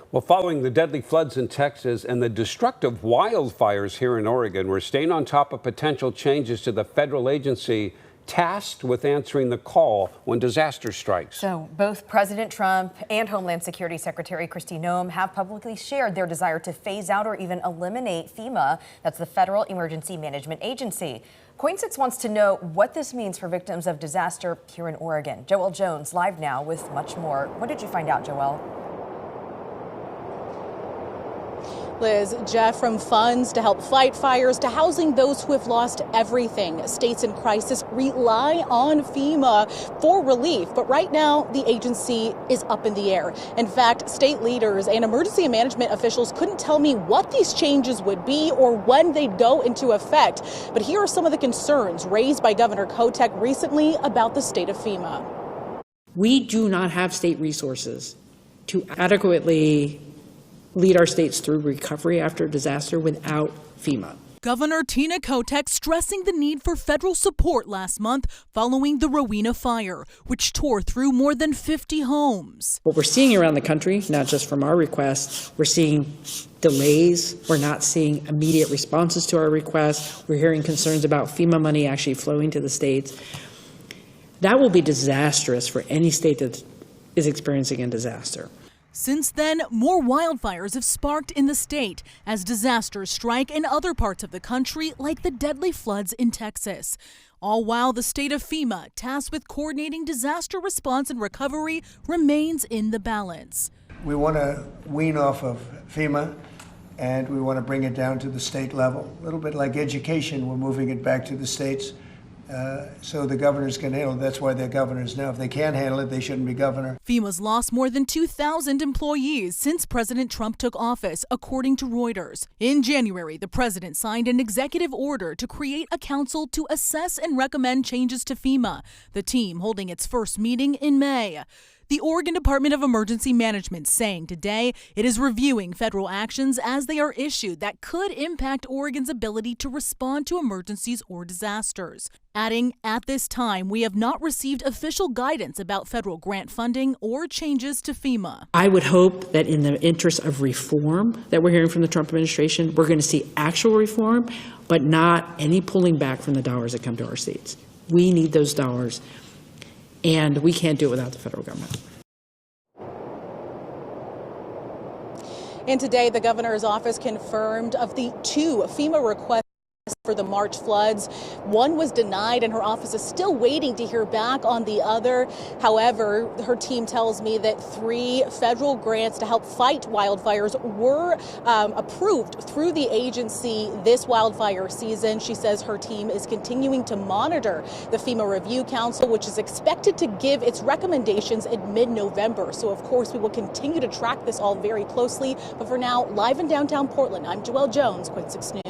Well, following the deadly floods in Texas and the destructive wildfires here in Oregon, we're staying on top of potential changes to the federal agency tasked with answering the call when disaster strikes. So both President Trump and Homeland Security Secretary Kristi Noem have publicly shared their desire to phase out or even eliminate FEMA. That's the Federal Emergency Management Agency. KOIN 6 wants to know what this means for victims of disaster here in Oregon. Joelle Jones live now with much more. What did you find out, Joelle? Liz, Jeff, from funds to help fight fires to housing those who have lost everything. States in crisis rely on FEMA for relief, but right now the agency is up in the air. In fact, state leaders and emergency management officials couldn't tell me what these changes would be or when they'd go into effect. But here are some of the concerns raised by Governor Kotek recently about the state of FEMA. We do not have state resources to adequately lead our states through recovery after a disaster without FEMA. Governor Tina Kotek stressing the need for federal support last month following the Rowena fire, which tore through more than 50 homes. What we're seeing around the country, not just from our requests, we're seeing delays. We're not seeing immediate responses to our requests. We're hearing concerns about FEMA money actually flowing to the states. That will be disastrous for any state that is experiencing a disaster. Since then, more wildfires have sparked in the state as disasters strike in other parts of the country, like the deadly floods in Texas. All while the state of FEMA, tasked with coordinating disaster response and recovery, remains in the balance. We want to wean off of FEMA and we want to bring it down to the state level. A little bit like education, we're moving it back to the states. So the governors can handle it. That's why they're governors now. If they can't handle it, they shouldn't be governor. FEMA's lost more than 2,000 employees since President Trump took office, according to Reuters. In January, the president signed an executive order to create a council to assess and recommend changes to FEMA, the team holding its first meeting in May. The Oregon Department of Emergency Management saying today it is reviewing federal actions as they are issued that could impact Oregon's ability to respond to emergencies or disasters. Adding, at this time, we have not received official guidance about federal grant funding or changes to FEMA. I would hope that in the interest of reform that we're hearing from the Trump administration, we're going to see actual reform, but not any pulling back from the dollars that come to our states. We need those dollars. And we can't do it without the federal government. And today, the governor's office confirmed of the 2 FEMA requests for the March floods. One was denied, and her office is still waiting to hear back on the other. However, her team tells me that 3 federal grants to help fight wildfires were approved through the agency this wildfire season. She says her team is continuing to monitor the FEMA Review Council, which is expected to give its recommendations in mid-November. So, of course, we will continue to track this all very closely. But for now, live in downtown Portland, I'm Joelle Jones, KOIN 6 News.